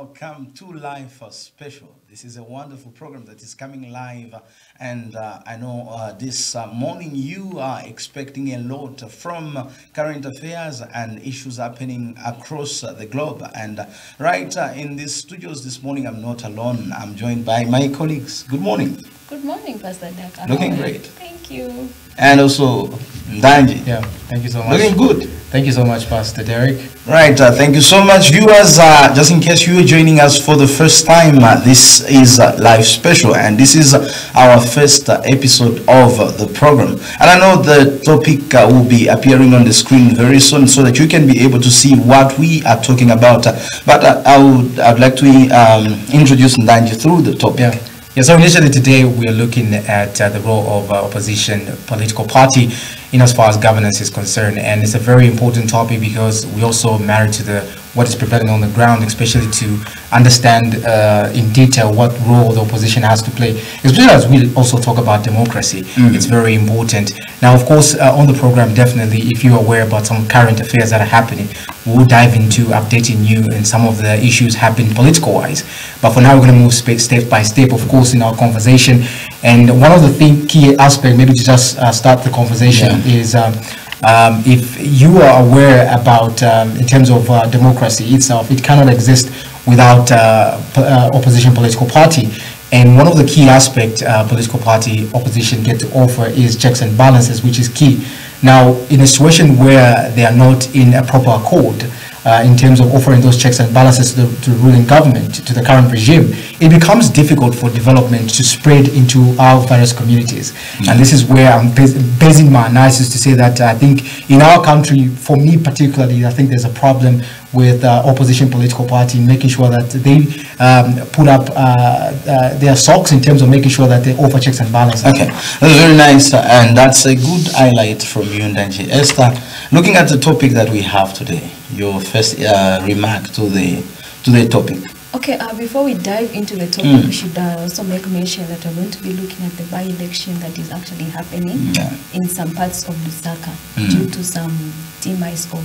now come to Live for Special. This is a wonderful program that is coming live, and I know this morning you are expecting a lot from current affairs and issues happening across the globe. And right in these studios this morning, I'm not alone. I'm joined by my colleagues. Good morning. Good morning, Pastor Daka. Looking great. Thank you. And also Ndanji. Yeah, thank you so much. Looking good. Thank you so much, Pastor Derek. Right, thank you so much, viewers. Just in case you are joining us for the first time, this is Live Special, and this is our first episode of the program. And I know the topic will be appearing on the screen very soon, so that you can be able to see what we are talking about. But I'd like to introduce Ndanji through the topic. Yeah, so initially today we are looking at the role of opposition political party in as far as governance is concerned, and it's a very important topic because we also married to what is prevailing on the ground, especially to understand in detail what role the opposition has to play, especially as we also talk about democracy. It's very important. Now, of course, on the program, definitely, if you're aware about some current affairs that are happening, we'll dive into updating you in some of the issues happening political-wise. But for now, we're going to move step by step, of course, in our conversation. And one of the key aspects, maybe to just start the conversation, is if you are aware about, in terms of democracy itself, it cannot exist without opposition political party. And one of the key aspects political party opposition get to offer is checks and balances, which is key. Now, in a situation where they are not in a proper accord, in terms of offering those checks and balances to the ruling government, to the current regime, it becomes difficult for development to spread into our various communities. And this is where I'm basing my analysis to say that I think in our country, for me particularly, I think there's a problem with opposition political party in making sure that they put up their socks in terms of making sure that they offer checks and balances. Okay, that's very nice, and that's a good highlight from you, Ndanji. Esther, looking at the topic that we have today, your first remark to the topic. Okay, before we dive into the topic, we should also make mention that we're going to be looking at the by-election that is actually happening in some parts of Lusaka due to some demise of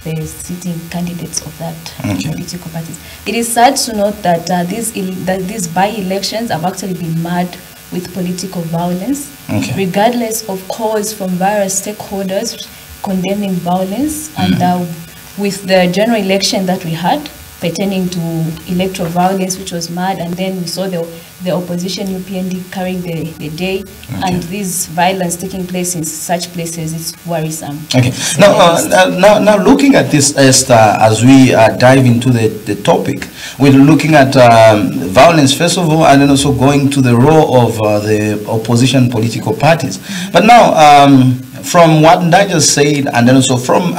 the sitting candidates of that political parties. It is sad to note that these by-elections have actually been marred with political violence, regardless of calls from various stakeholders condemning violence, and with the general election that we had pertaining to electoral violence, which was mad, and then we saw the opposition UPND carrying the day, and this violence taking place in such places, it's worrisome. Okay, now looking at this, Esther, as we dive into the topic, we're looking at violence first of all, and then also going to the role of the opposition political parties. But now, from what Ndanji said, and then also from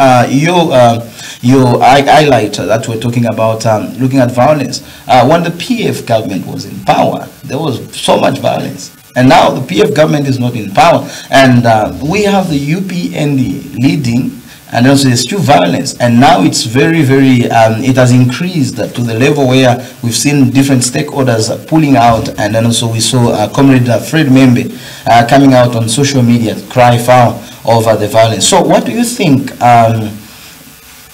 your highlight that we're talking about, looking at violence, when the PF government was in power, there was so much violence, and now the PF government is not in power, and we have the UPND leading, and also there's still violence, and now it's very, it has increased to the level where we've seen different stakeholders pulling out, and then also we saw Comrade Fred Membe coming out on social media to cry foul over the violence. So what do you think,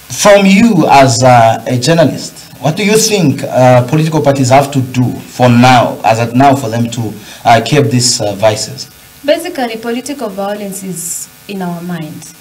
from you as a journalist, what do you think political parties have to do for now, for them to curb these vices? Basically, political violence is in our minds.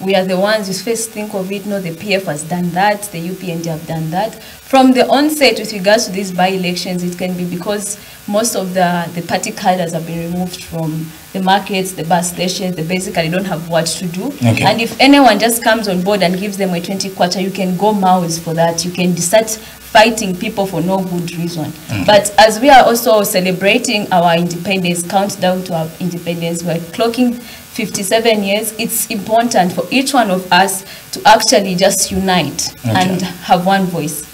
We are the ones who first think of it. No, the PF has done that, the UPND have done that. From the onset, with regards to these by-elections, it can be because most of the party cadres have been removed from the markets, the bus stations. They basically don't have what to do. And if anyone just comes on board and gives them a 20 kwacha, you can go miles for that. You can start fighting people for no good reason. But as we are also celebrating our independence, countdown to our independence, we're clocking 57 years, it's important for each one of us to actually just unite and have one voice.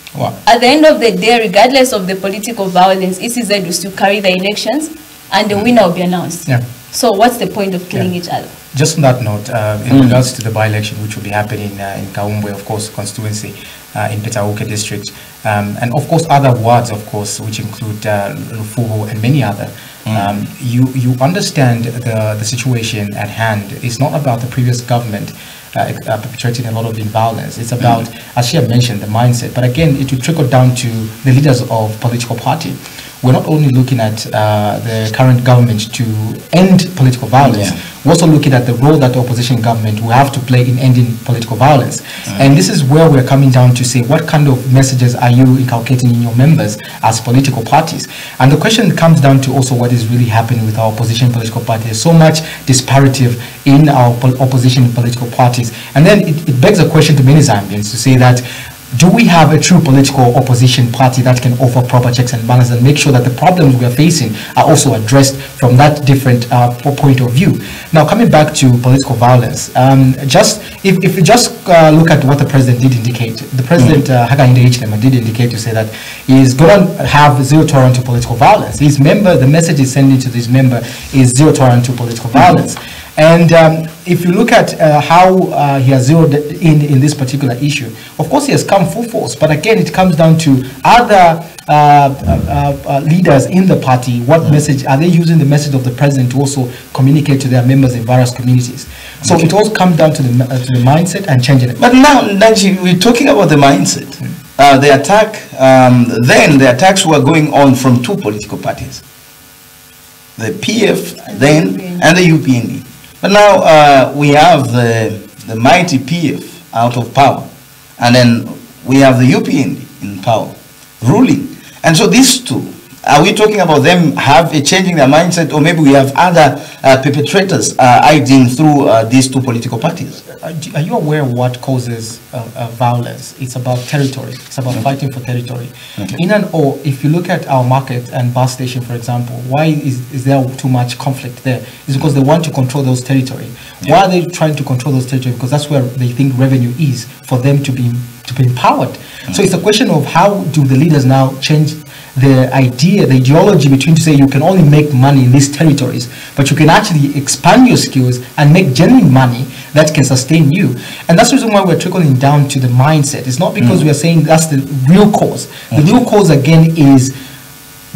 At the end of the day, regardless of the political violence, ECZ will still carry the elections, and the winner will be announced. So what's the point of killing each other? Just on that note, in regards to the by-election, which will be happening in Kaumbwe, of course, constituency, in Petauke district, and of course other wards, of course, which include Lufugo and many other. You understand the situation at hand. It's not about the previous government perpetrating a lot of violence. It's about, as she had mentioned, the mindset. But again, it will trickle down to the leaders of political party. We're not only looking at the current government to end political violence, we're also looking at the role that the opposition government will have to play in ending political violence. And this is where we're coming down to say, what kind of messages are you inculcating in your members as political parties? And the question comes down to also what is really happening with our opposition political parties. There's so much disparity in our opposition political parties. And then it begs a question to many Zambians to say that, do we have a true political opposition party that can offer proper checks and balances and make sure that the problems we are facing are also addressed from that different point of view? Now, coming back to political violence, if you just look at what the president did indicate, the president Hakainde Hichilema did indicate to say that he is going to have zero tolerance to political violence. His member, the message he's sending to this member is zero tolerance to political violence. And if you look at how he has zeroed in this particular issue, of course he has come full force, but again it comes down to other leaders in the party. What message are they using? The message of the president to also communicate to their members in various communities. So it all comes down to the mindset and changing it. But now, Nanji, we're talking about the mindset. The attacks were going on from two political parties, the PF then and the UPND. But now we have the mighty PF out of power, and then we have the UPND in power, ruling. And so these two, are we talking about them changing their mindset, or maybe we have other perpetrators hiding through these two political parties? Are you aware of what causes violence? It's about territory. It's about fighting for territory. In and all, if you look at our market and bus station, for example, why is there too much conflict there? It's because they want to control those territory. Why are they trying to control those territory? Because that's where they think revenue is for them to be empowered. So it's a question of how do the leaders now change the idea, the ideology between to say you can only make money in these territories, but you can actually expand your skills and make genuine money that can sustain you. And that's the reason why we're trickling down to the mindset. It's not because we are saying that's the real cause. The real cause again is,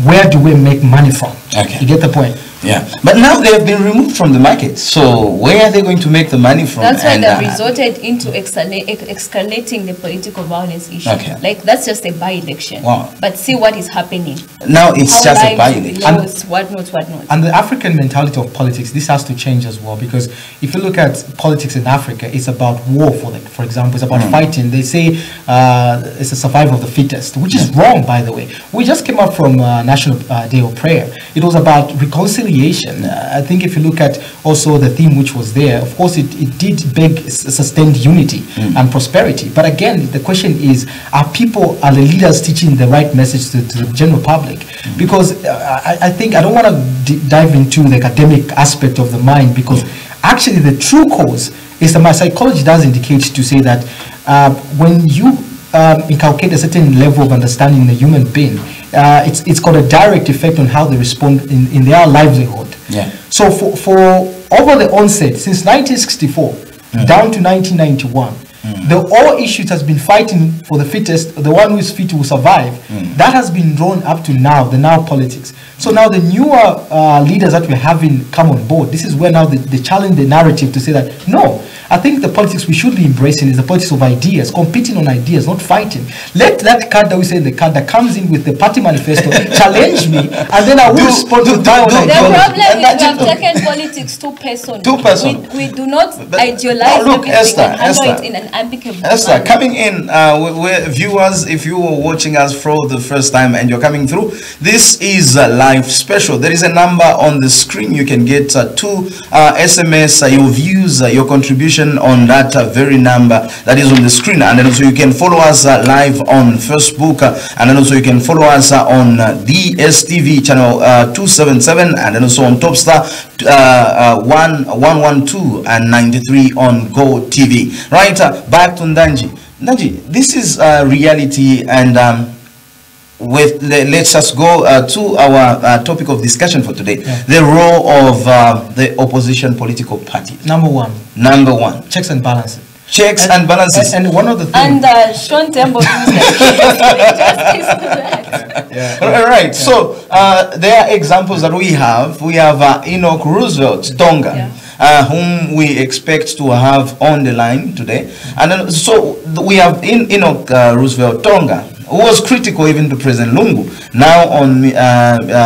where do we make money from? You get the point? Yeah, but now they have been removed from the market. So where are they going to make the money from? That's why they resorted into escalating the political violence issue. Like, that's just a by-election. But see what is happening. Now it's just a by-election. What not. And the African mentality of politics, this has to change as well, because if you look at politics in Africa, it's about war, for example. It's about fighting. They say it's a survival of the fittest, which is wrong, by the way. We just came up from National Day of Prayer. It was about reconciliation. I think if you look at also the theme which was there, of course it did beg sustained unity and prosperity. But again, the question is, are the leaders teaching the right message to the general public? Because I think, I don't want to dive into the academic aspect of the mind, because actually the true cause is that my psychology does indicate to say that when you inculcate a certain level of understanding in the human being, it's got a direct effect on how they respond in their livelihood. So for over the onset, since 1964 down to 1991, the all issues has been fighting for the fittest, the one who is fit will survive. That has been drawn up to now, the now politics. So now the newer leaders that we're having come on board, this is where now they challenge the narrative to say that, no, I think the politics we should be embracing is the politics of ideas, competing on ideas, not fighting. Let that card that we say, the card that comes in with the party manifesto, challenge me, and then I will respond to that. The problem is we have taken politics too personal. We do not idealize everything and handle it in an amicable manner. Coming in, viewers, if you were watching us for the first time and you're coming through, this is a live special. There is a number on the screen. You can get two SMS, your views, your contribution on that very number that is on the screen. And then also you can follow us live on Facebook, and then also you can follow us on DSTV channel 277, and then also on Topstar 112 and 93 on Go TV. Right, back to Ndanji. Ndanji, this is reality, and let's just go to our topic of discussion for today. The role of the opposition political party. Number one, checks and balances. Checks and balances. And one of the things. And Sean Tembo Right. So there are examples that we have. We have Enoch Roosevelt, Tonga. whom we expect to have on the line today. And then, so we have Enoch Roosevelt Tonga, who was critical even to President Lungu. Now on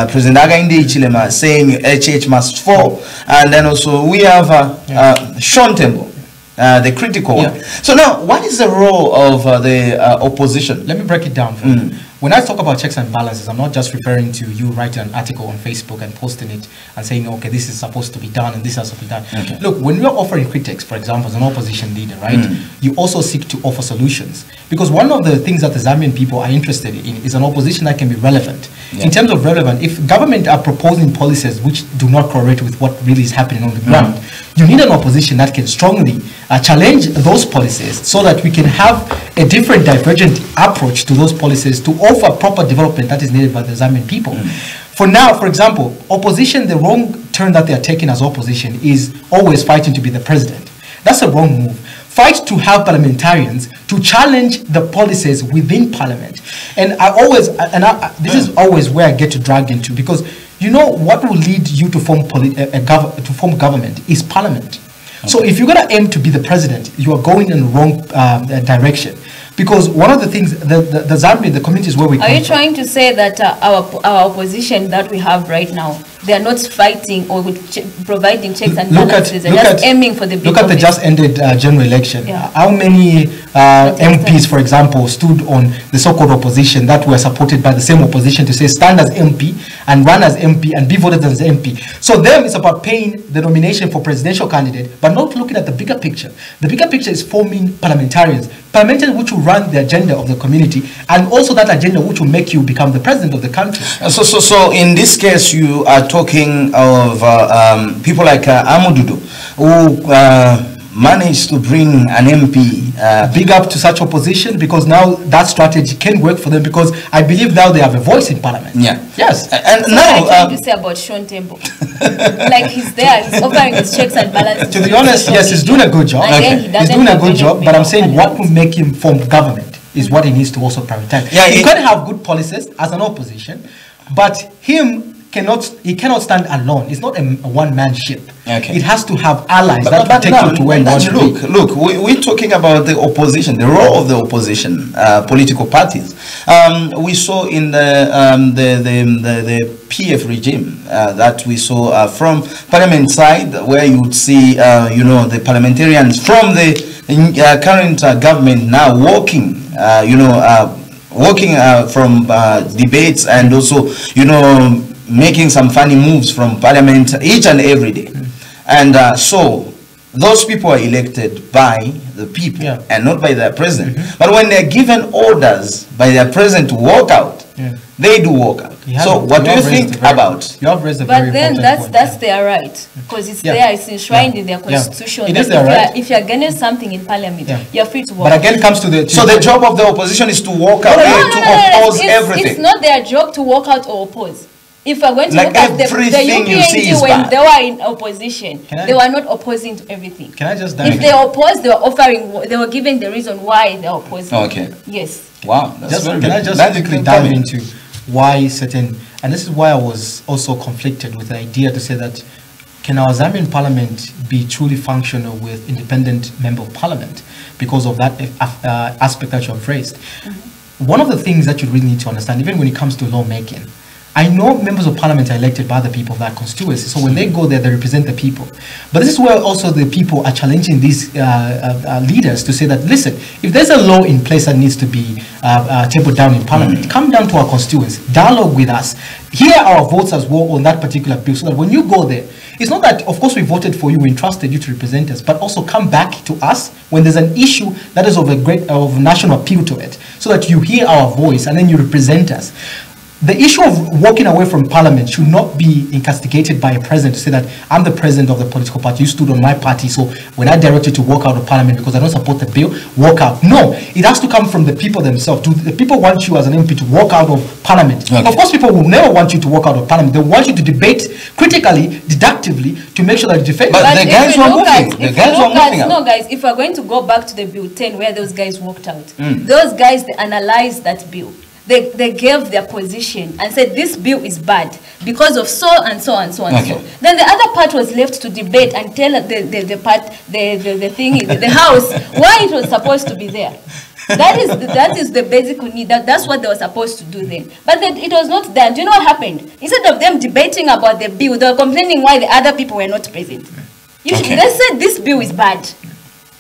President Hakainde Hichilema saying HH must fall. And then also we have Sean Tembo, the critical one. So now, what is the role of the opposition? Let me break it down for you. When I talk about checks and balances, I'm not just referring to you writing an article on Facebook and posting it and saying, okay, this is supposed to be done and this has to be done. Okay. Look, when you're offering critics, for example, as an opposition leader, right, you also seek to offer solutions. Because one of the things that the Zambian people are interested in is an opposition that can be relevant. In terms of relevant, if government are proposing policies which do not correlate with what really is happening on the ground, you need an opposition that can strongly challenge those policies so that we can have a different divergent approach to those policies to offer proper development that is needed by the Zambian people. For now, for example, opposition, the wrong turn that they are taking as opposition is always fighting to be the president. That's a wrong move. Fight to have parliamentarians to challenge the policies within parliament. And this is always where I get to drag into, because you know what will lead you to form government is parliament. Okay. So if you're going to aim to be the president, you are going in the wrong direction. Because one of the things, the Zambia, the communities where we come from. Are you trying to say that our opposition that we have right now, they are not fighting or providing checks and balances, they're just aiming for the big Look at the just ended general election. Yeah. How many MPs, for example, stood on the so-called opposition that were supported by the same opposition to say stand as MP and run as MP and be voted as MP? So them, it's about paying the nomination for presidential candidate, but not looking at the bigger picture. The bigger picture is forming parliamentarians which will run the agenda of the community, and also that agenda which will make you become the president of the country. So in this case, you are talking of people like Amududu, who managed to bring an MP. Big up to such opposition, because now that strategy can work for them, because I believe now they have a voice in parliament. Yeah. Yes. And so now, what are you trying to say about Sean Tembo? Like he's there, he's offering his checks and balances. To be honest, yes, he's doing a good job. He's doing a good job, but I'm saying what will make him form government is what he needs to also prioritize. Yeah, he can have good policies as an opposition, but he cannot stand alone. It's not a one-man ship. Okay. It has to have allies that take him to where he wants to be. Look, we're talking about the opposition, the role of the opposition, political parties. We saw in the PF regime that we saw from parliament side, where you would see, the parliamentarians from the current government now walking, from debates, and also, making some funny moves from parliament each and every day. And so those people are elected by the people and not by their president. But when they're given orders by their president to walk out, they do walk out. So what do you think about? You have raised a but then that's their right, because it's there, it's enshrined in their constitution. It is their right. If you're against something in parliament, you're free to walk. But again, it comes to the... So the job of the opposition is to walk out, to oppose everything. It's not their job to walk out or oppose. If we're going to look at the UPNG when they were in opposition, they were not opposing to everything. Can I just dive If they opposed, they were giving the reason why they're opposing. Okay. Yes. Wow. Can I just quickly dive into why certain, and this is why I was also conflicted with the idea to say that, can our Zambian parliament be truly functional with independent member of parliament because of that aspect that you have raised? One of the things that you really need to understand, even when it comes to lawmaking, I know members of parliament are elected by the people of that constituency, so when they go there, they represent the people. But this is where also the people are challenging these leaders to say that, listen, if there's a law in place that needs to be tabled down in parliament, come down to our constituency, dialogue with us, hear our votes as well on that particular bill, so that when you go there, it's not that, of course, we voted for you, we entrusted you to represent us, but also come back to us when there's an issue that is of national appeal to it, so that you hear our voice and then you represent us. The issue of walking away from parliament should not be incastigated by a president to say that I'm the president of the political party, you stood on my party, so when I direct you to walk out of parliament because I don't support the bill, walk out. No, it has to come from the people themselves. Do the people want you as an MP to walk out of parliament? Okay. Of course, people will never want you to walk out of parliament. They want you to debate critically, deductively, to make sure that you defend. But the guys were moving. The guys were moving out. No, guys, if we're going to go back to the bill 10 where those guys walked out, those guys, they analyzed that bill. they gave their position and said this bill is bad because of so and so and so and so. Then the other part was left to debate and tell the house why it was supposed to be there. That is the basic need. That's what they were supposed to do then. But then it was not done. Do you know what happened? Instead of them debating about the bill, they were complaining why the other people were not present. They said this bill is bad.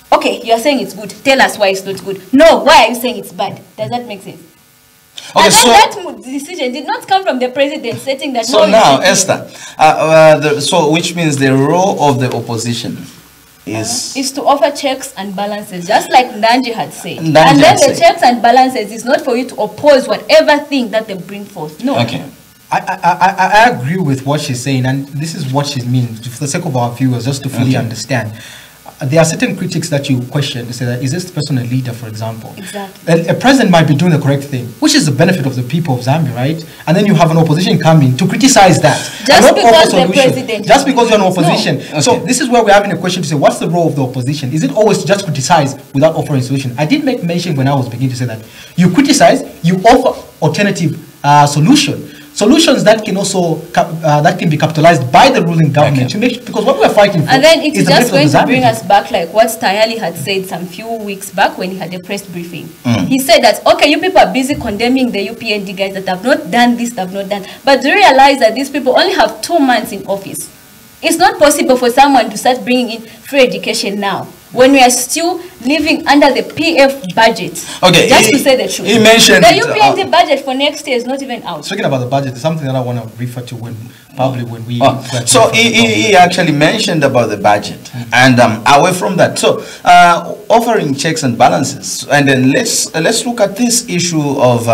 Okay, you are saying it's good. Tell us why it's not good. No, why are you saying it's bad? Does that make sense? Okay, and then that decision did not come from the president setting that. So now, Esther, so which means the role of the opposition is to offer checks and balances, just like Ndanji had said. And then the checks and balances is not for you to oppose whatever thing that they bring forth. No. Okay. I agree with what she's saying, and this is what she means for the sake of our viewers, just to fully understand. There are certain critics that you question to say that, is this person a leader, for example? Exactly. A president might be doing the correct thing, which is the benefit of the people of Zambia, right? And then you have an opposition coming to criticize that. Just because the president. Just because you're an opposition. No. So this is where we're having a question to say, what's the role of the opposition? Is it always to just criticize without offering solution? I did make mention when I was beginning to say that you criticize, you offer alternative solution. Solutions that can also that can be capitalized by the ruling government to make, because what we're fighting for. And then it's just going to bring us back like what Tayali had said some few weeks back when he had a press briefing. He said that, okay, you people are busy condemning the UPND guys that have not done this, have not done, but do you realize that these people only have 2 months in office? It's not possible for someone to start bringing in free education now, when we are still living under the PF budget. Okay, just to say the truth. He mentioned the UPND budget for next year is not even out. Speaking about the budget, it's something that I want to refer to when we. So he actually mentioned about the budget, and away from that, so offering checks and balances, and then let's look at this issue of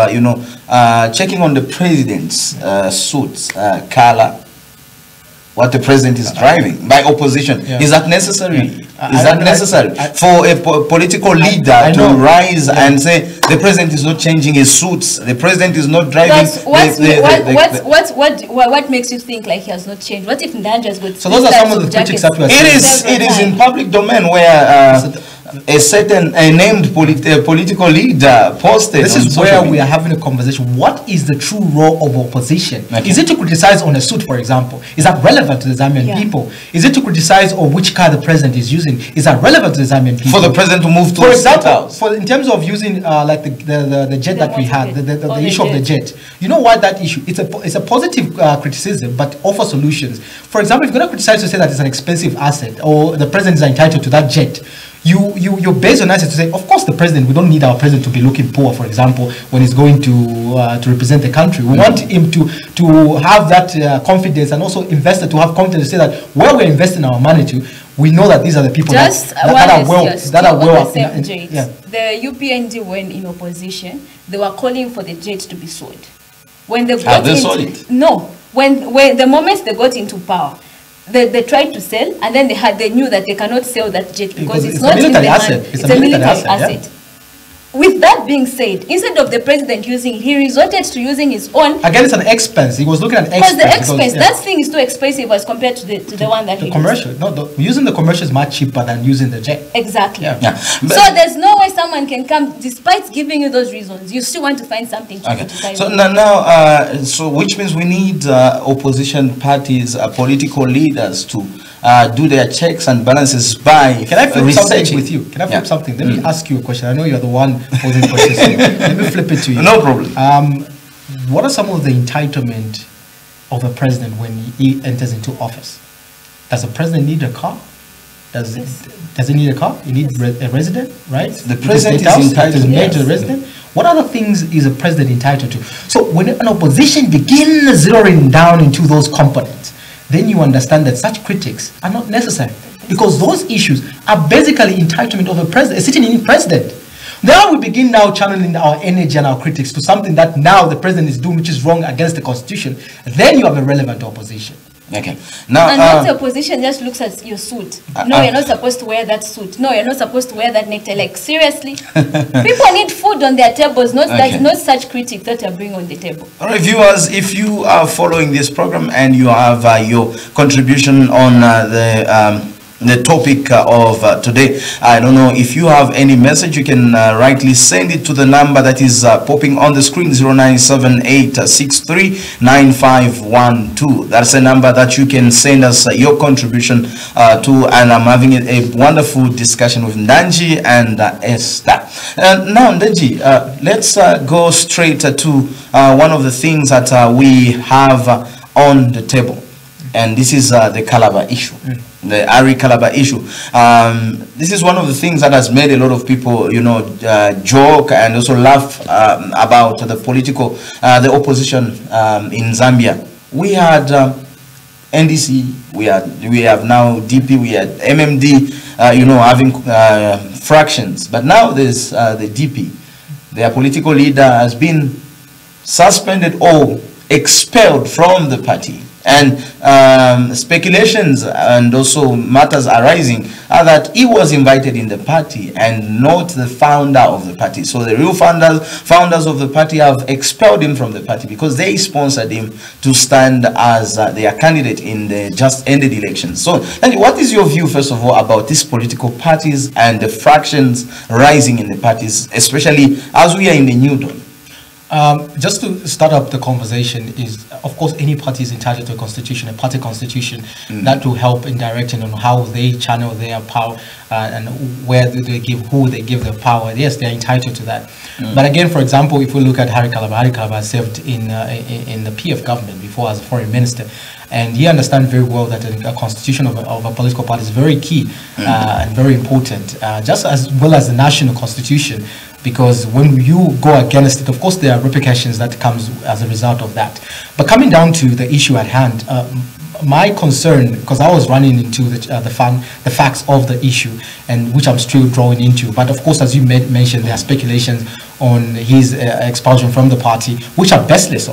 checking on the president's suits, color. What the president is driving by opposition. Is that necessary? Is that necessary for a political leader to rise and say the president is not changing his suits, the president is not driving? What makes you think like he has not changed? What if Ndanja has got? So those are some of the critics that we are saying. It is in public domain where a certain named political leader posted. This is where we are having a conversation. What is the true role of opposition? Is it to criticize on a suit, for example? Is that relevant to the Zambian people? Is it to criticize on which car the president is using? Is that relevant to the Zambian people? For the president to move to, for example, in terms of using like the jet that we had, the issue of the jet. You know what that issue? It's a positive criticism, but offer solutions. For example, if you're going to criticize to say that it's an expensive asset or the president is entitled to that jet, you're based on assets to say, of course, the president, we don't need our president to be looking poor, for example, when he's going to represent the country. We want him to have that confidence, and also investor to have confidence to say that where we're investing our money to, we know that these are the people that are well. The UPND, when in opposition, they were calling for the jet to be sold. When they got sold it? No. When the moment they got into power, they tried to sell, and then they knew that they cannot sell that jet because it's not in the hand. It's a military asset. Yeah. With that being said, instead of the president using, he resorted to using his own. Again, it's an expense. He was looking at expense. Because the expense, that thing is too expensive as compared to the one that he commercial. Used. No, using the commercial is much cheaper than using the jet. Exactly. Yeah. So there's no way someone can come, despite giving you those reasons, you still want to find something to criticize. So so which means we need opposition parties, political leaders to do their checks and balances by Can I flip something with you? Can I flip something? Let me ask you a question. I know you're the one posing the question. So let me flip it to you. No problem. What are some of the entitlement of a president when he enters into office? Does a president need a car? Does he need a car? He needs a resident, right? The president is entitled to a resident. What other things is a president entitled to? So when an opposition begins zeroing down into those components, then you understand that such critics are not necessary, because those issues are basically entitlement of a president, a sitting president. Now we begin now channeling our energy and our critics to something that now the president is doing, which is wrong against the constitution. Then you have a relevant opposition. Okay. Now, and not the opposition just looks at your suit. No, you're not supposed to wear that suit. No, you're not supposed to wear that necktie. Like, seriously? People need food on their tables, not such critics that are bringing on the table. All right, viewers, if you are following this program and you have your contribution on the topic of today. I don't know if you have any message, you can rightly send it to the number that is popping on the screen, 0978639512. That's a number that you can send us your contribution to, and I'm having a wonderful discussion with Ndanji and Esther. Now, Ndanji, let's go straight to one of the things that we have on the table, and this is the Calabar issue. The Ari Calabar issue. This is one of the things that has made a lot of people, you know, joke and also laugh about the the opposition in Zambia. We had NDC, we have now DP, we had MMD, you know, having fractions. But now there's the DP. Their political leader has been suspended or expelled from the party. And speculations and also matters arising are that he was invited in the party and not the founder of the party. So the real founders of the party have expelled him from the party because they sponsored him to stand as their candidate in the just ended elections. So what is your view, first of all, about these political parties and the fractions rising in the parties, especially as we are in the new dawn? Just to start up the conversation is, of course, any party is entitled to a constitution, a party constitution, that will help in directing on how they channel their power and where do they give, who they give the power. Yes, they're entitled to that. But again, for example, if we look at Hari Calabar served in the PF government before as a foreign minister. And he understands very well that a constitution of a political party is very key and very important, just as well as the national constitution, because when you go against it, of course, there are repercussions that comes as a result of that. But coming down to the issue at hand, my concern, because I was running into the facts of the issue, and which I'm still drawing into. But of course, as you mentioned, there are speculations on his expulsion from the party, which are baseless.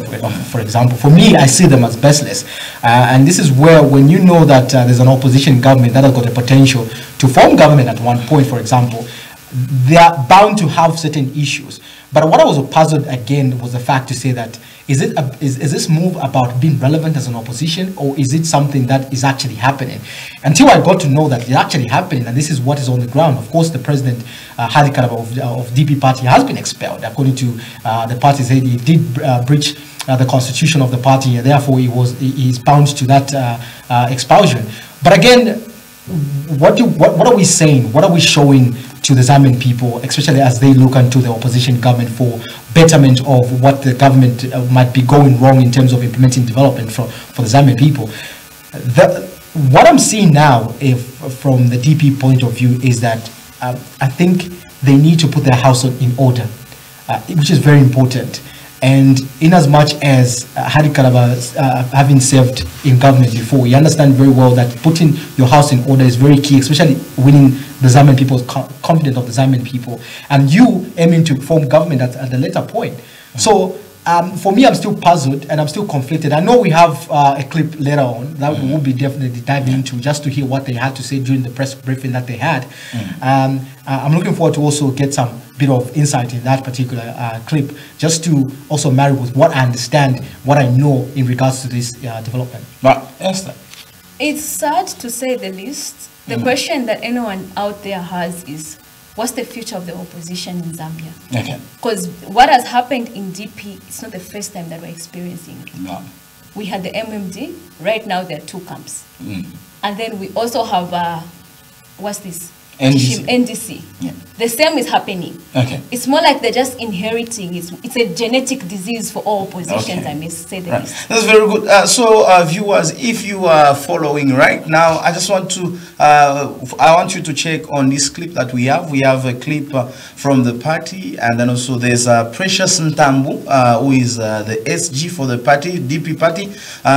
For example, for me, I see them as baseless. And this is where, when you know that there's an opposition government that has got the potential to form government at one point, for example, they are bound to have certain issues. But what I was puzzled again was the fact to say that is this move about being relevant as an opposition, or is it something that is actually happening? Until I got to know that it's actually happening, and this is what is on the ground. Of course, the president, Hari Calabar of DP party, has been expelled. According to the party, said he did breach the constitution of the party, and therefore he's bound to that expulsion. But again, what are we saying? What are we showing to the Zambian people, especially as they look into the opposition government for betterment of what the government might be going wrong in terms of implementing development for the Zambian people? What I'm seeing now, from the DP point of view, is that I think they need to put their house in order, which is very important. And in as much as Hari Calabar, having served in government before, you understand very well that putting your house in order is very key, especially winning the Zambian people's confidence of the Zambian people, and you aiming to form government at the later point. So for me, I'm still puzzled and I'm still conflicted. I know we have a clip later on that we will be definitely diving into, just to hear what they had to say during the press briefing that they had. I'm looking forward to also get some bit of insight in that particular clip, just to also marry with what I understand, what I know in regards to this development. But Esther, it's sad to say the least. The question that anyone out there has is, what's the future of the opposition in Zambia? Okay. Because what has happened in DP, it's not the first time that we're experiencing it. No. We had the MMD, right now there are two camps. And then we also have, what's this? NDC. Yeah. The same is happening. Okay. It's more like they're just inheriting. It's a genetic disease for all oppositions, Okay. I may say the least. That's very good. So viewers, if you are following right now, I just want to I want you to check on this clip that we have. We have a clip from the party, and then also there's Precious Ntambu, who is the SG for the party, DP party.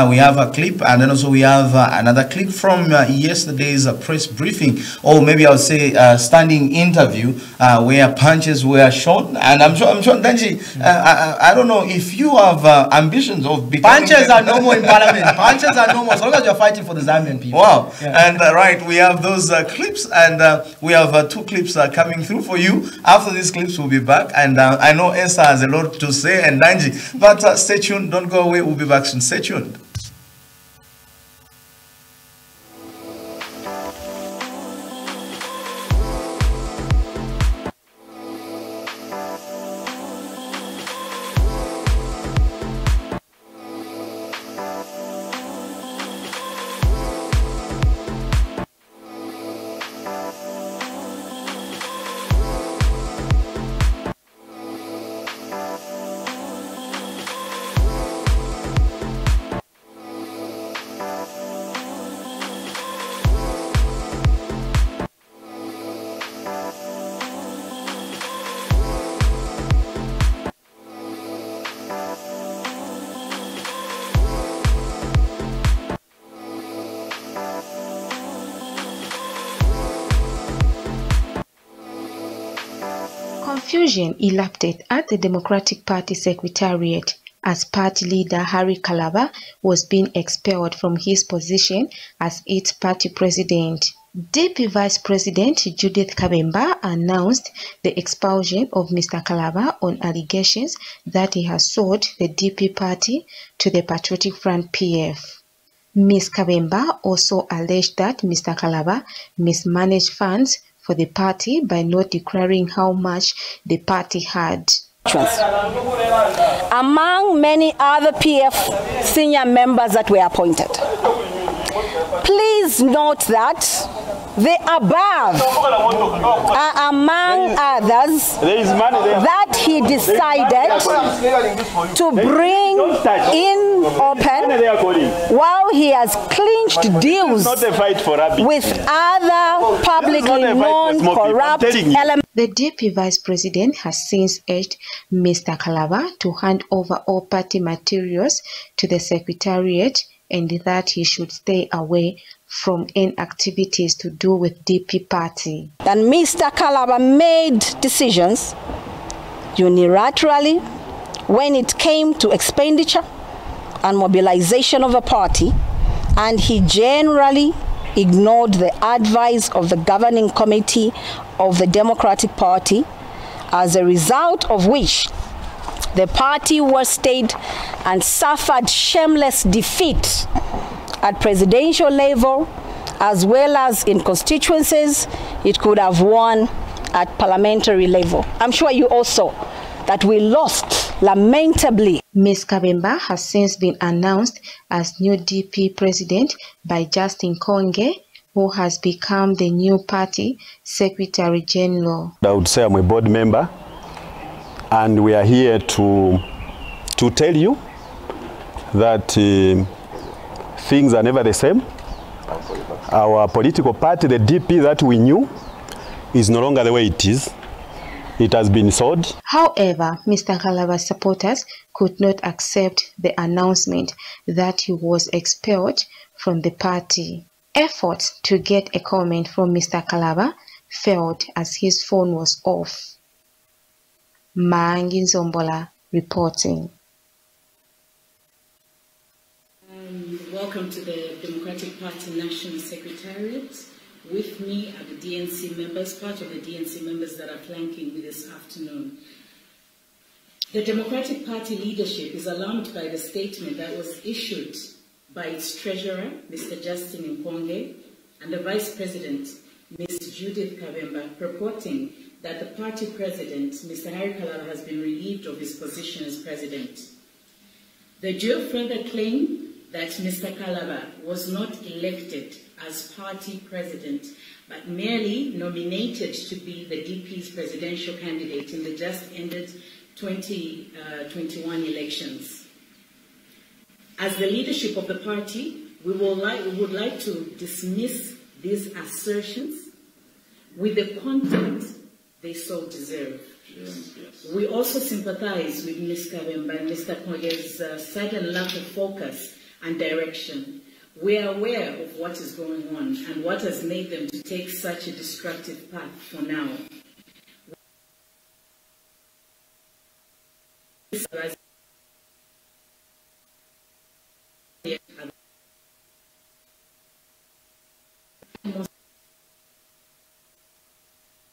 We have a clip, and then also we have another clip from yesterday's press briefing, or maybe I would say standing interview, where punches were shown. And I'm sure Danji, I don't know if you have ambitions of becoming... Punches are normal in parliament. Punches are normal, as long as you're fighting for the Zambian people. Wow. Yeah. And right, we have those clips, and we have two clips coming through for you. After these clips, we'll be back. And I know Esther has a lot to say, and Danji. But stay tuned. Don't go away. We'll be back soon. Stay tuned. Confusion erupted at the Democratic Party Secretariat as party leader Harry Kalaba was being expelled from his position as its party president. DP Vice President Judith Kabemba announced the expulsion of Mr. Kalaba on allegations that he has sold the DP party to the Patriotic Front PF. Ms. Kabemba also alleged that Mr. Kalaba mismanaged funds for the party by not declaring how much the party had. Among many other PF senior members that were appointed. Please note that the above are among others that he decided to bring in open while he has clinched deals with other publicly known corrupt elements. The DP Vice President has since urged Mr. Kalaba to hand over all party materials to the Secretariat and that he should stay away from any activities to do with DP party. And Mr. Kalaba made decisions unilaterally when it came to expenditure and mobilization of a party, and he generally ignored the advice of the governing committee of the Democratic Party, as a result of which the party was stayed and suffered shameless defeat at presidential level, as well as in constituencies it could have won at parliamentary level. I'm sure you also that we lost lamentably. Ms. Kabemba has since been announced as new DP president by Justin Konge, who has become the new party secretary general. I would say I'm a board member, and we are here to tell you that things are never the same. Our political party, the DP that we knew, is no longer the way it is. It has been sold. However, Mr. Kalaba's supporters could not accept the announcement that he was expelled from the party. Efforts to get a comment from Mr. Kalaba failed as his phone was off. Mangi Nzombola reporting. Welcome to the Democratic Party National Secretariat. With me are the DNC members, part of the DNC members that are flanking me this afternoon. The Democratic Party leadership is alarmed by the statement that was issued by its treasurer, Mr. Justin Nkonge, and the Vice President, Ms. Judith Kabemba, purporting that the party president, Mr. Harry Kalaba, has been relieved of his position as president. The duo further claim that Mr. Kalaba was not elected as party president, but merely nominated to be the DP's presidential candidate in the just ended 2021 elections. As the leadership of the party, we would like to dismiss these assertions with the content they so deserve. Yes. We also sympathize with Ms. Kabemba and Mr. Konge's sudden lack of focus and direction. We are aware of what is going on and what has made them to take such a destructive path for now.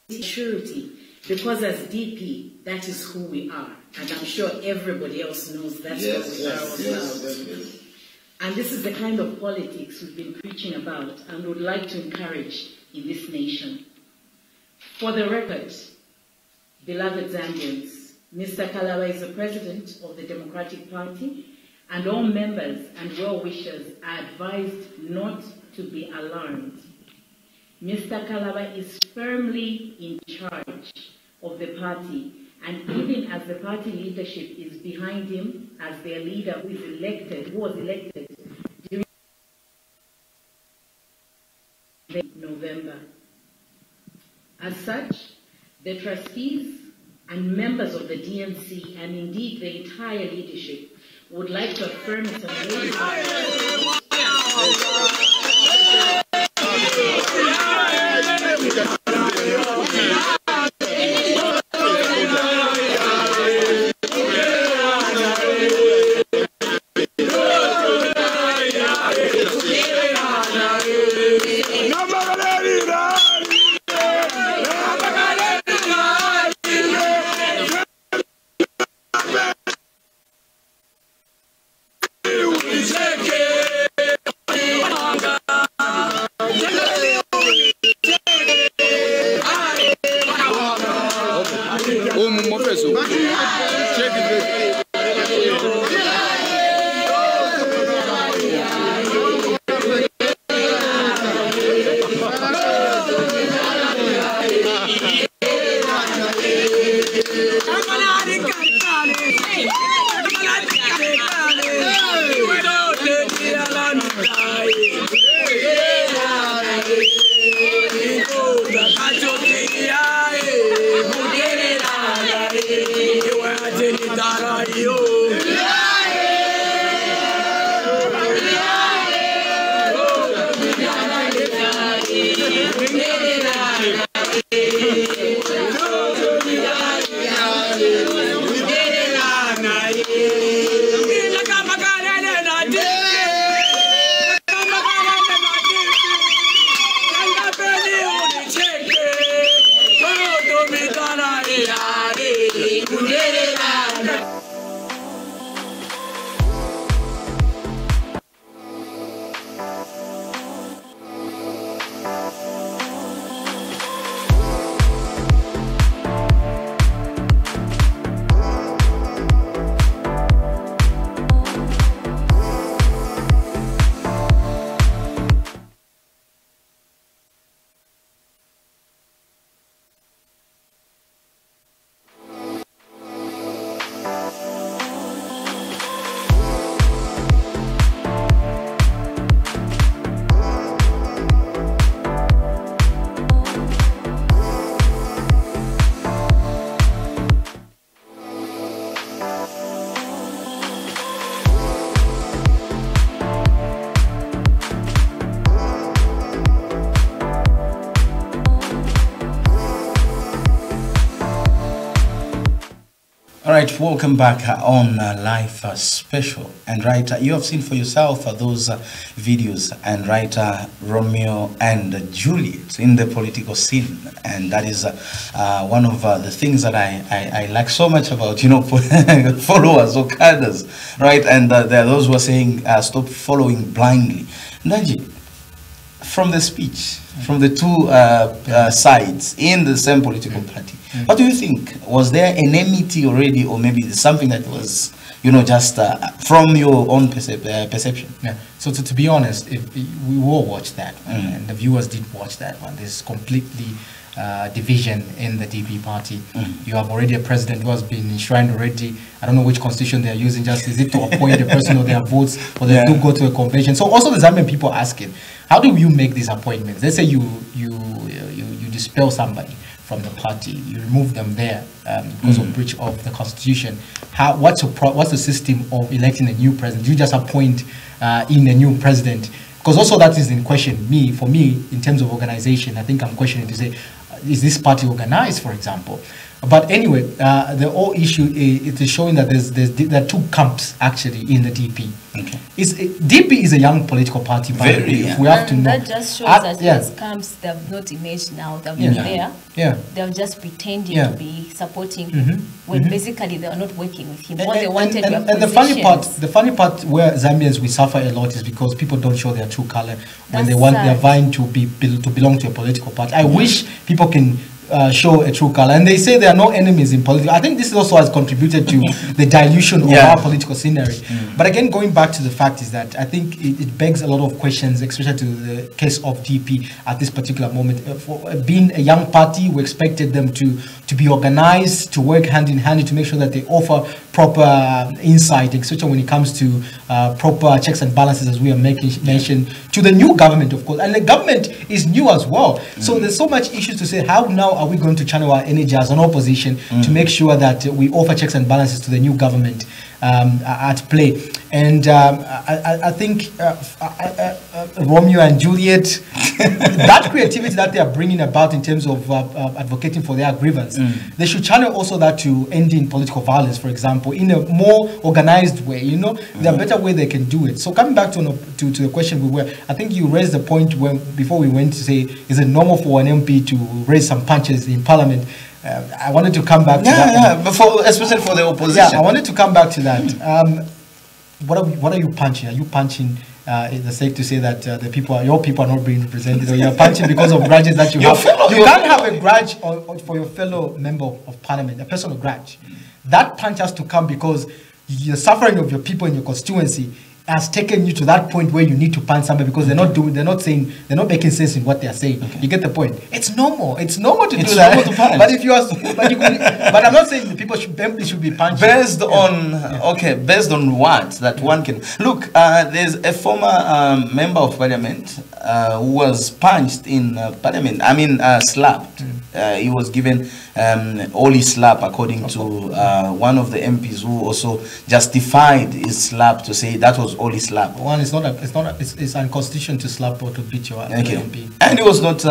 Surety, because as DP, that is who we are, and I'm sure everybody else knows that's what we are all about. And this is the kind of politics we've been preaching about and would like to encourage in this nation. For the record, beloved Zambians, Mr. Kalaba is the president of the Democratic Party, and all members and well-wishers are advised not to be alarmed. Mr. Kalaba is firmly in charge of the party, and even as the party leadership is behind him as their leader who was elected during November. As such, the trustees and members of the DNC, and indeed the entire leadership, would like to affirm it All right, welcome back on Life Special. And you have seen for yourself those videos, and Romeo and Juliet in the political scene. And that is one of the things that I like so much about, followers or cadres, right? And there are those who are saying, stop following blindly. Nanji, from the speech, from the two sides in the same political party, what do you think? Was there enmity already, or maybe something that was, just from your own perception? Yeah. So to be honest, if we all watched that, and the viewers did watch that one, there's completely division in the DP party. You have already a president who has been enshrined already. I don't know which constitution they are using. Just is it to appoint a person or their votes, or they do go to a convention? So also the Zambian people are asking, how do you make these appointments? Let's say you dispel somebody from the party, you remove them there because of breach of the constitution. What's the system of electing a new president? You just appoint in a new president, because also that is in question. For me, in terms of organization, I think I'm questioning to say, is this party organized, for example? But anyway, the whole issue is showing that there are two camps actually in the DP. Okay. DP is a young political party, if we have to know. That just shows that these camps, they have not emerged now, they've been there. Yeah. They're just pretending to be supporting him, when basically they are not working with him. What they wanted were and the funny part where Zambians we suffer a lot is because people don't show their true color when they're vying to belong to a political party. I wish people can show a true color, and they say there are no enemies in politics. I think this also has contributed to the dilution of our political scenery. But again, going back to the fact is that I think it begs a lot of questions, especially to the case of DP at this particular moment. For being a young party, we expected them to be organized, to work hand in hand, to make sure that they offer proper insight, especially when it comes to proper checks and balances, as we are mentioned, to the new government, of course. And the government is new as well. So there's so much issues to say, how now are we going to channel our energy as an opposition to make sure that we offer checks and balances to the new government at play? And I think Romeo and Juliet, that creativity that they are bringing about in terms of advocating for their grievance, they should channel also that to ending political violence, for example, in a more organized way. There are better way they can do it. So coming back to the question I think you raised the point before we went to say, is it normal for an MP to raise some punches in Parliament? I wanted to come back to that. Yeah, especially for the opposition. Yeah, I wanted to come back to that. What are you punching? Are you punching in the sake to say that your people are not being represented, or you're punching because of grudges that you have? You can't have a grudge for your fellow member of Parliament, a personal grudge. That punch has to come because the suffering of your people in your constituency has taken you to that point where you need to punch somebody because they're not making sense in what they're saying. You get the point? It's normal to do that. Normal to punch. But if you are, but I'm not saying the people should be punched. Based on what that one can look. There's a former member of parliament who was punched in parliament. I mean, slapped. He was given only slap, according to one of the MPs who also justified his slap to say that was only slap. It's unconstitutional to slap or to beat your MP. And he was not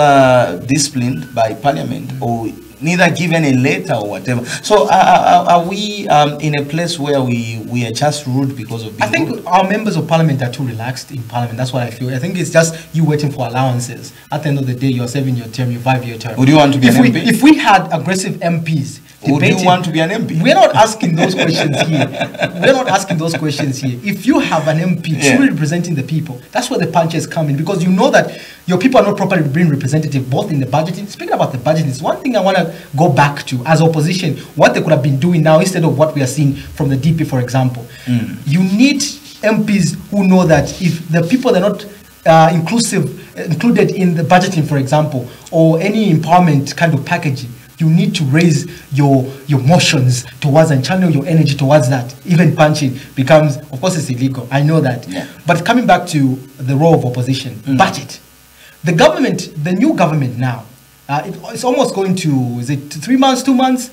disciplined by parliament or neither given a letter or whatever. So are we in a place where we are just rude because of being I think rude? our members of parliament are too relaxed in parliament. That's what I feel. I think it's just you waiting for allowances. At the end of the day, you're serving your term, your 5-year term. Would you want to be an MP? If we had aggressive MPs would you want to be an MP? We're not asking those questions here. We're not asking those questions here. If you have an MP truly representing the people, that's where the punches come in, because you know that your people are not properly being representative, both in the budgeting. Speaking about the budgeting, it's one thing I want to go back to as opposition, what they could have been doing now instead of what we are seeing from the DP, for example. You need MPs who know that if the people are not included in the budgeting, for example, or any empowerment kind of packaging, you need to raise your motions towards and channel your energy towards that. Even punching becomes, of course, it's illegal. I know that. But coming back to the role of opposition, budget. The government, the new government now, it's almost going to, is it 3 months, 2 months?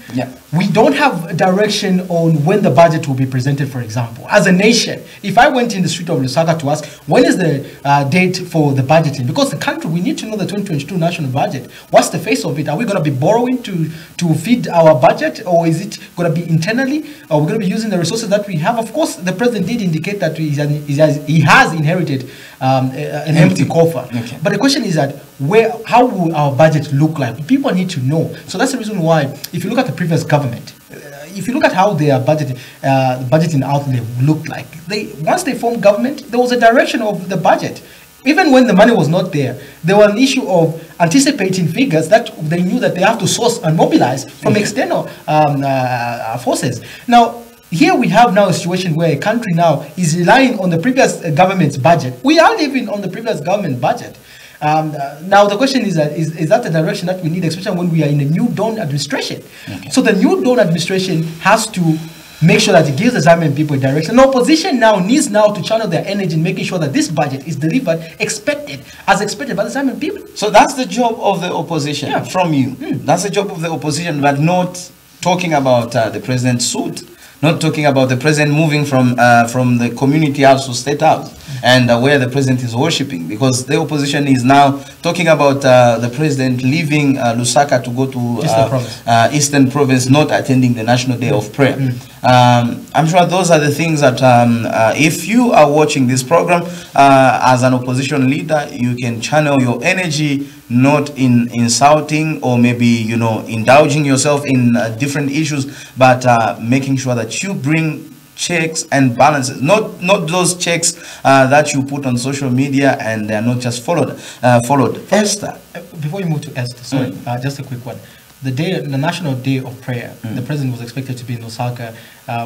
We don't have a direction on when the budget will be presented, for example. As a nation, if I went in the street of Lusaka to ask, when is the date for the budgeting? Because the country, we need to know the 2022 national budget. What's the face of it? Are we going to be borrowing to feed our budget? Or is it going to be internally? Are we going to be using the resources that we have? Of course, the president did indicate that he has inherited an empty coffer. But the question is that, how will our budget look like? People need to know. So that's the reason why, if you look at the previous government, if you look at how their budgeting outlay looked like, once they formed government, there was a direction of the budget. Even when the money was not there, there was an issue of anticipating figures that they knew that they have to source and mobilize from external forces. Now, here we have now a situation where a country now is relying on the previous government's budget. We are living on the previous government budget. Now the question is that the direction that we need, especially when we are in a new Dawn administration? So the new Dawn administration has to make sure that it gives the Zambian people a direction. The opposition now needs to channel their energy in making sure that this budget is delivered as expected by the Zambian people. So that's the job of the opposition from you. That's the job of the opposition, but not talking about the president's suit. Not talking about the president moving from the community house to state house, and where the president is worshipping, because the opposition is now talking about the president leaving Lusaka to go to Eastern Province, not attending the National Day of Prayer. I'm sure those are the things that if you are watching this program as an opposition leader, you can channel your energy not in insulting or maybe indulging yourself in different issues, but making sure that you bring checks and balances, not those checks that you put on social media and they are not just followed. Esther, before you move to Esther, sorry, just a quick one. The National Day of Prayer, the president was expected to be in Osaka,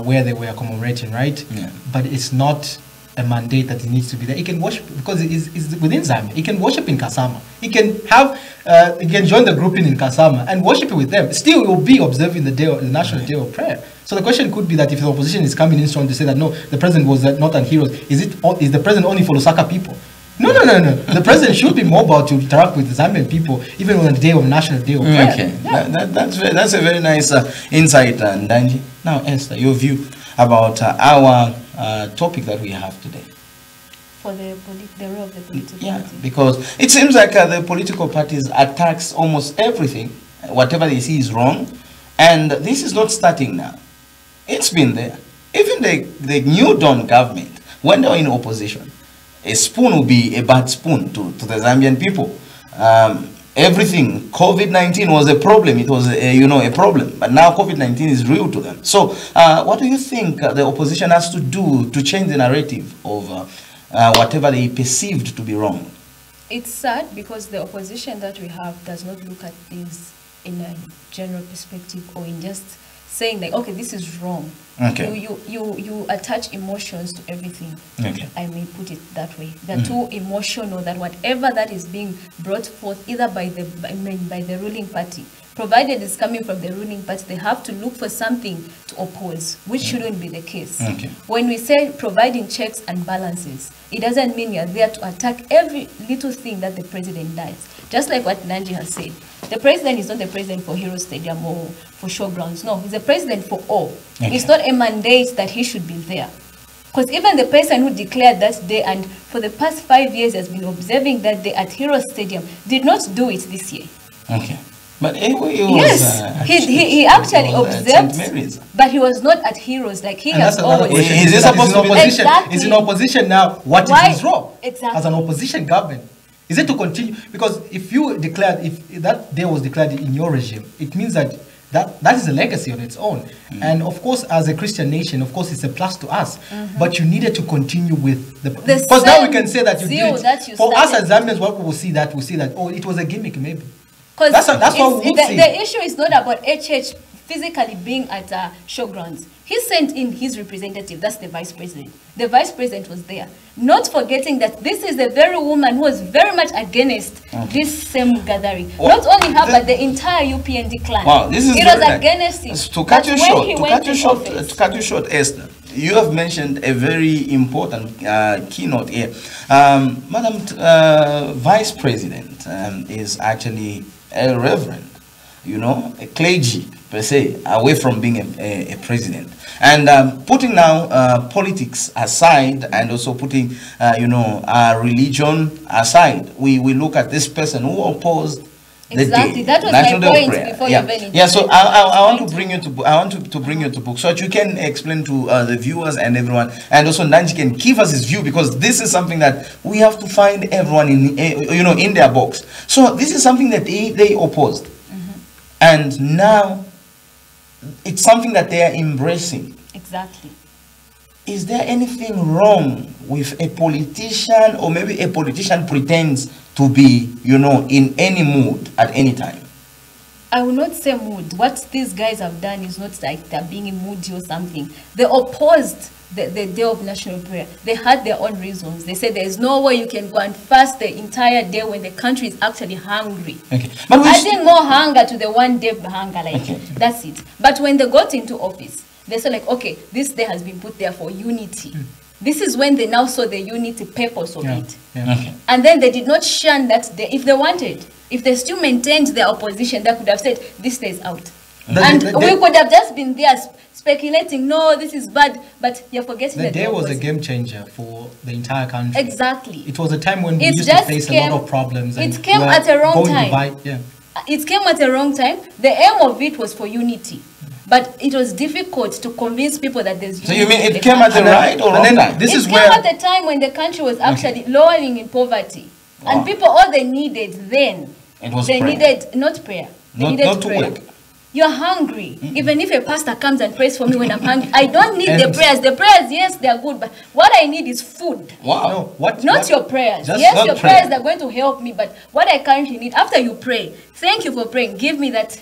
where they were commemorating, right? But it's not a mandate that he needs to be there. He can worship because it's within Zambia. He can worship in Kasama. He can join the grouping in Kasama and worship with them. Still, he will be observing the National Day of Prayer. So the question could be that if the opposition is coming in strong to say that no, the president was not a hero, is the president only for Lusaka people? No. The president should be mobile to interact with the Zambian people, even on the day of National Day of Prayer. Okay, that's a very nice insight, Ndanji. Now, Esther, your view about our topic that we have today. For the role of the political party. Because it seems like the political parties attacks almost everything, whatever they see is wrong, and this is not starting now. It's been there. Even the new Dawn government, when they were in opposition, a spoon will be a bad spoon to the Zambian people. Everything, COVID-19 was a problem. It was a problem. But now COVID-19 is real to them. So what do you think the opposition has to do to change the narrative of whatever they perceived to be wrong? It's sad because the opposition that we have does not look at things in a general perspective or in just saying like, okay, this is wrong. Okay. You attach emotions to everything. Okay. I may put it that way. They're too emotional that whatever that is being brought forth either by the ruling party, provided it's coming from the ruling party, they have to look for something to oppose, which shouldn't be the case. Okay. When we say providing checks and balances, it doesn't mean you're there to attack every little thing that the president does. Just like what Nanji has said, the president is not the president for Hero Stadium or for showgrounds. No, he's the president for all. Okay. It's not a mandate that he should be there. Because even the person who declared that day and for the past 5 years has been observing that day at Hero Stadium did not do it this year. Okay. But it was, yes, he actually observed, but he was not at Heroes like he has always. Is he supposed to be opposition? Exactly. Is in opposition now? What is his role? Exactly. As an opposition government? Is it to continue? Because if you declared, if that day was declared in your regime, it means that is a legacy on its own. And of course, as a Christian nation, of course, it's a plus to us. But you needed to continue with the because now we can say that you did it. For us as Zambians, what we will see that oh, it was a gimmick maybe. That's what we would say. The issue is not about HH physically being at showgrounds. He sent in his representative, that's the vice president. The vice president was there. Not forgetting that this is the very woman who was very much against this same gathering. Well, not only her, but the entire UPND clan. Wow, this is against it. To cut you short, Esther, you have mentioned a very important keynote here. Madam Vice President is actually a reverend, a clergy per se, away from being a president. And putting now politics aside and also putting, religion aside, we look at this person who opposed the day. That was National my point Prayer. before Yeah. you went into Yeah, so I want to bring you to bring you to book so that you can explain to the viewers and everyone, and also Nanji can give us his view, because this is something that we have to find everyone in their box. So this is something that they opposed, and now it's something that they are embracing. Exactly. Is there anything wrong with a politician, or maybe a politician pretends to be, in any mood at any time? I will not say mood. What these guys have done is not like they're being moody or something. They opposed the day of national prayer. They had their own reasons. They said there's no way you can go and fast the entire day when the country is actually hungry. Okay. But adding more hunger to the one day hunger, that's it. But when they got into office, they said okay, this day has been put there for unity. This is when they now saw the unity purpose of it. Yeah. Okay. And then they did not shun that day. If they wanted, if they still maintained their opposition, they could have said, this day is out. And we could have just been there speculating, no, this is bad, but you're forgetting that the day was a game changer for the entire country. Exactly. It was a time when we used to face a lot of problems. It came at the wrong time. It came at the wrong time. The aim of it was for unity. But it was difficult to convince people that there's unity. So you mean it came at the right or wrong time? This is came at the time when the country was actually lowering in poverty. Wow. And people, all they needed then, they needed not prayer. They needed prayer. You're hungry. Even if a pastor comes and prays for me when I'm hungry, I don't need the prayers. The prayers, yes, they are good, but what I need is food. Wow. No, not your prayers. Yes, your prayers are going to help me, but what I currently need, after you pray, thank you for praying, give me that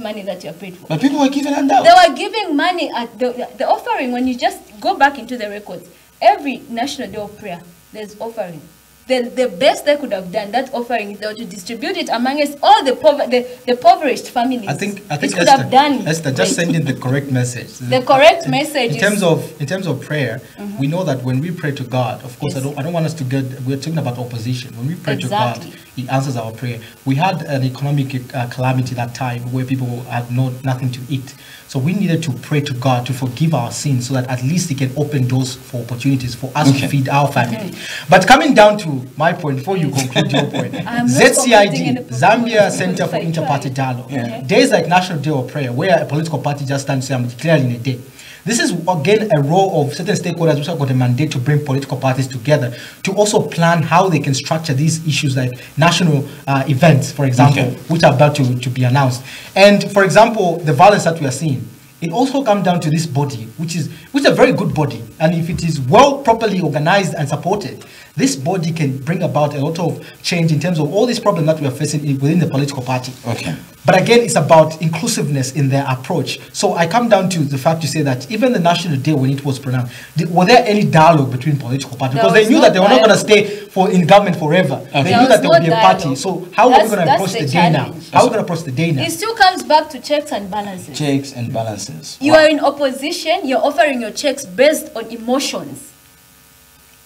money that you are prayed for. But people were giving handouts. They were giving money at the offering. When you just go back into the records, every National Day of Prayer, there's offering. The best they could have done, that offering, is to distribute it amongst all the impoverished families. I think could have done. Esther, just sending the correct message. The correct message. In terms of prayer, we know that when we pray to God, of course, I don't want us to get. We're talking about opposition. When we pray to God, He answers our prayer. We had an economic calamity that time where people had nothing to eat. So we needed to pray to God to forgive our sins, so that at least He can open doors for opportunities for us to feed our family. But coming down to my point, before you conclude your point, ZCID, Zambia Center for Inter-Party Dialogue, days like National Day of Prayer, where a political party just stands and says, I'm declaring a day. This is again a role of certain stakeholders which have got a mandate to bring political parties together to also plan how they can structure these issues like national events, for example, which are about to be announced. And for example, the violence that we are seeing, it also comes down to this body, which is a very good body. And if it is well properly organized and supported, this body can bring about a lot of change in terms of all these problems that we are facing within the political party. Okay. But again, it's about inclusiveness in their approach. So I come down to the fact to say that even the National Day, when it was pronounced, was there any dialogue between political parties? Because they knew that they were not going to stay in government forever. Okay. They knew that there would be a party. So how are we going to approach the day now? How are we going to approach the day now? It still comes back to checks and balances. Checks and balances. You are in opposition, you're offering your checks based on emotions.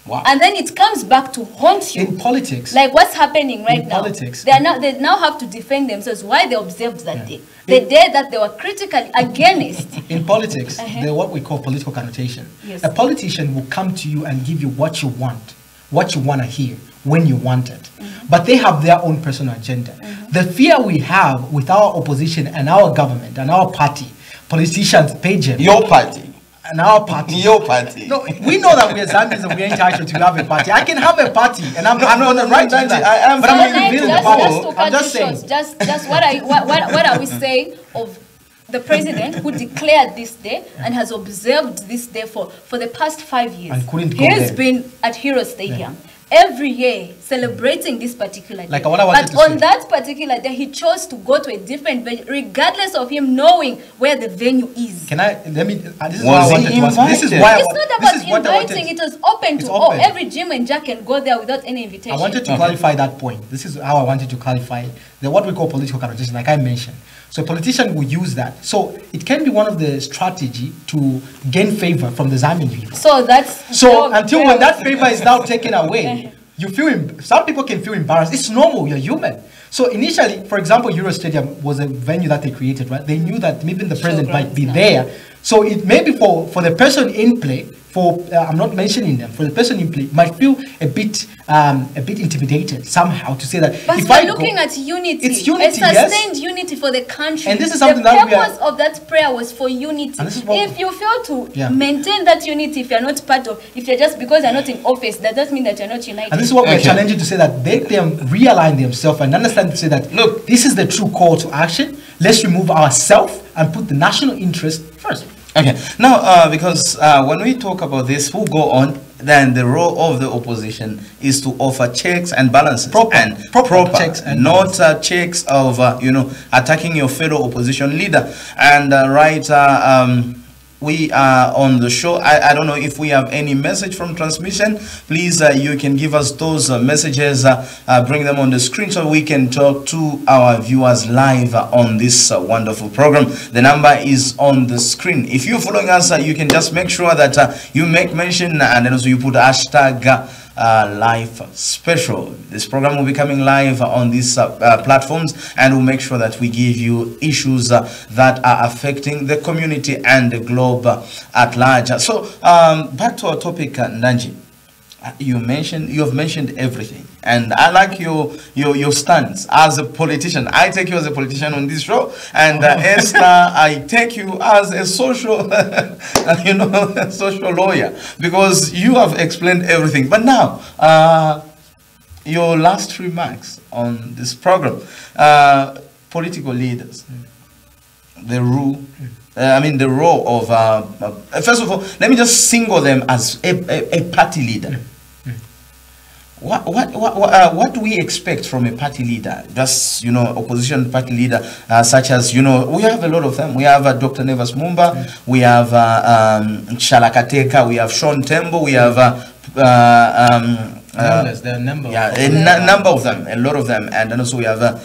Wow. And then it comes back to haunt you. In politics. Like what's happening right now. Politics. They now have to defend themselves. Why they observed that day. The day that they were critically against. In politics, there's what we call political connotation. Yes. A politician will come to you and give you what you want to hear, when you want it. But they have their own personal agenda. The fear we have with our opposition and our government and our party, politicians pay them. Your party. And our party. Your party. No, we know that we are Zambians and we are entitled to have a party. I can have a party, and I'm going to write to that. But I'm not revealing the power. I'm just saying. Just what are we saying of the president who declared this day and has observed this day for the past 5 years? And couldn't go He has there. been at Hero Stadium. Every year celebrating this particular day. Like what I wanted but to on say. that particular day, he chose to go to a different venue, regardless of him knowing where the venue is. Can I, let me, this is Was why I he wanted to ask. This is invited? why It's not about inviting, it was open It's to all. open. Every Jim and Jack can go there without any invitation. I wanted to clarify that point. This is how I wanted to clarify the what we call political connotation, like I mentioned. So a politician will use that. So it can be one of the strategy to gain favor from the Zambian people. So that's So until when that favor is now taken away, you feel, some people can feel embarrassed. It's normal, you're human. So initially, for example, Euro Stadium was a venue that they created, right? They knew that maybe the president might be there. So it may be for the person in play, I'm not mentioning them, for the person in play might feel a bit intimidated somehow to say that. But if we're I looking go, at unity. It's unity, a yes. sustained unity for the country. And this is something the that we are- purpose of that prayer was for unity. And this is what- If you fail to maintain that unity, if you're not part of, if you're just because you're not in office, that doesn't mean that you're not united. And this is what we're challenging to say, that they realign themselves and understand to say that, look, this is the true call to action. Let's remove ourselves and put the national interest first. Okay. Now, because when we talk about this, who go on, then the role of the opposition is to offer checks and balances. Proper checks and not checks of, attacking your fellow opposition leader. And we are on the show. I don't know if we have any message from transmission. Please, you can give us those messages, bring them on the screen so we can talk to our viewers live on this wonderful program. The number is on the screen. If you're following us, you can just make sure that you make mention and then also you put hashtag live special. This program will be coming live on these platforms, and we'll make sure that we give you issues that are affecting the community and the globe at large. So back to our topic, Ndanji. You have mentioned everything, and I like your stance as a politician. I take you as a politician on this show, and Esther, I take you as a social, social lawyer, because you have explained everything. But now, your last remarks on this program, political leaders, the role. The role of. First of all, let me just single them as a party leader. What do we expect from a party leader? Just, opposition party leader, such as, we have a lot of them. We have Dr. Nevas Mumba, we have Shalakateka, we have Sean Tembo, we have there are a number. Number of them, a lot of them, and then also we have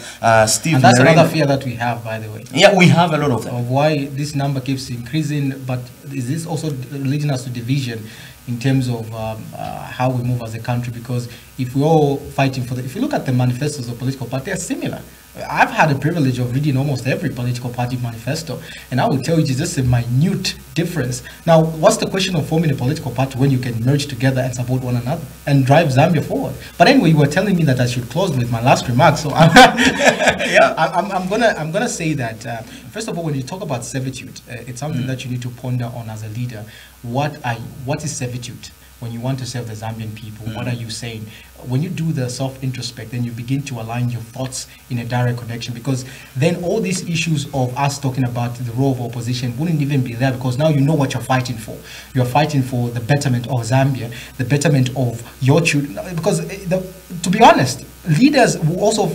Steve. And that's another fear that we have, by the way. Yeah, we have a lot of them. Of why this number keeps increasing, but is this also leading us to division in terms of how we move as a country? Because if we're all fighting for if you look at the manifestos of political parties, they are similar. I've had the privilege of reading almost every political party manifesto, and I will tell you it's just a minute difference. Now, what's the question of forming a political party when you can merge together and support one another and drive Zambia forward? But anyway, you were telling me that I should close with my last remark, so I'm gonna say that first of all, when you talk about servitude, it's something that you need to ponder on as a leader. What is servitude? when you want to serve the Zambian people, what are you saying? When you do the self-introspect, then you begin to align your thoughts in a direct connection, because then all these issues of us talking about the role of opposition wouldn't even be there, because now you know what you're fighting for. You're fighting for the betterment of Zambia, the betterment of your children. Because to be honest, leaders will also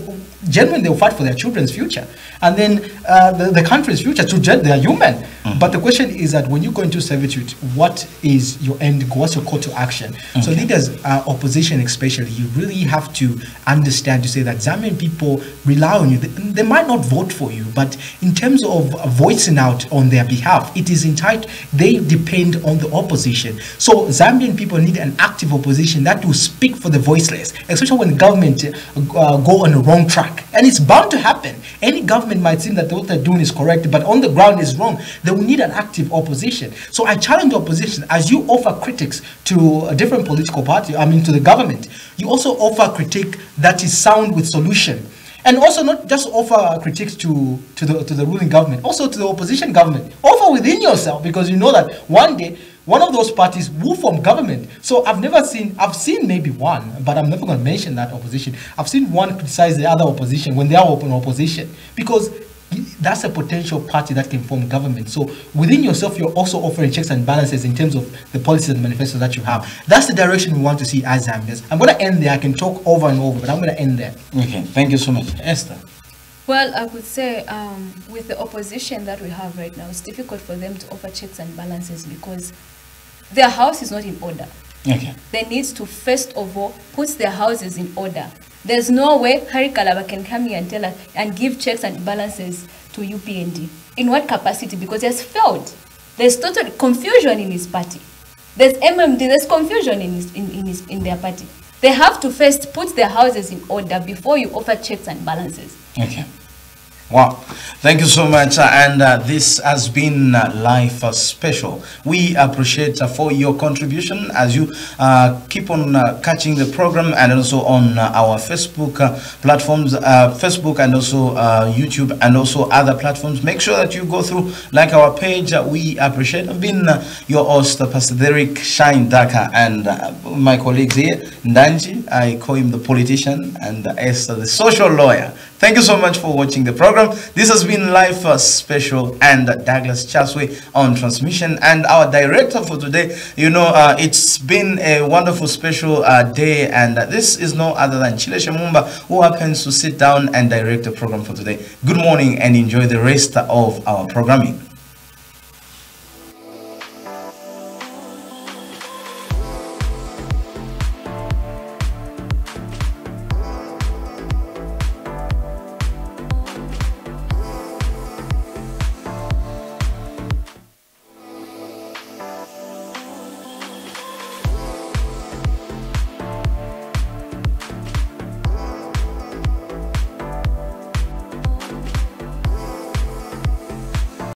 genuinely they'll fight for their children's future, and then the country's future. They are human. But the question is that when you go into servitude, what is your end goal? What's your call to action? So leaders, opposition especially, you really have to understand to say that Zambian people rely on you. They might not vote for you, but in terms of voicing out on their behalf, it is entitled, they depend on the opposition. So Zambian people need an active opposition that will speak for the voiceless, especially when the government go on the wrong track. And it's bound to happen. Any government might seem that what they're doing is correct, but on the ground is wrong. They will need an active opposition. So I challenge the opposition, as you offer critics to a different political party, to the government, you also offer critique that is sound with solution. And also not just offer critiques to the ruling government, also to the opposition government. Offer within yourself, because you know that one day, one of those parties will form government. So I've seen maybe one, but I'm never going to mention that opposition. I've seen one criticize the other opposition when they are open opposition, because that's a potential party that can form government. So within yourself, you're also offering checks and balances in terms of the policies and manifestos that you have. That's the direction we want to see as Zambians. I'm going to end there. I can talk over and over, but I'm going to end there. Okay, thank you so much. Esther? Well, I would say with the opposition that we have right now, it's difficult for them to offer checks and balances because their house is not in order. Okay. They need to first of all put their houses in order. There's no way Harry Kalaba can come here and tell us and give checks and balances to UPND. In what capacity? Because he has failed. There's total confusion in his party. There's MMD, there's confusion in their party. They have to first put their houses in order before you offer checks and balances. Okay. Wow, thank you so much, and this has been Life Special. We appreciate for your contribution as you keep on catching the program, and also on our Facebook platforms, Facebook and also YouTube and also other platforms. Make sure that you go through, like our page. We appreciate. I've been your host, Pastor Derek Shine Daka, and my colleagues here, Ndanji, I call him the politician, and Esther, the social lawyer. Thank you so much for watching the program. This has been Life Special, and Douglas Chaswe on transmission, and our director for today. It's been a wonderful special day, and this is no other than Chile Shemumba, who happens to sit down and direct the program for today. Good morning and enjoy the rest of our programming.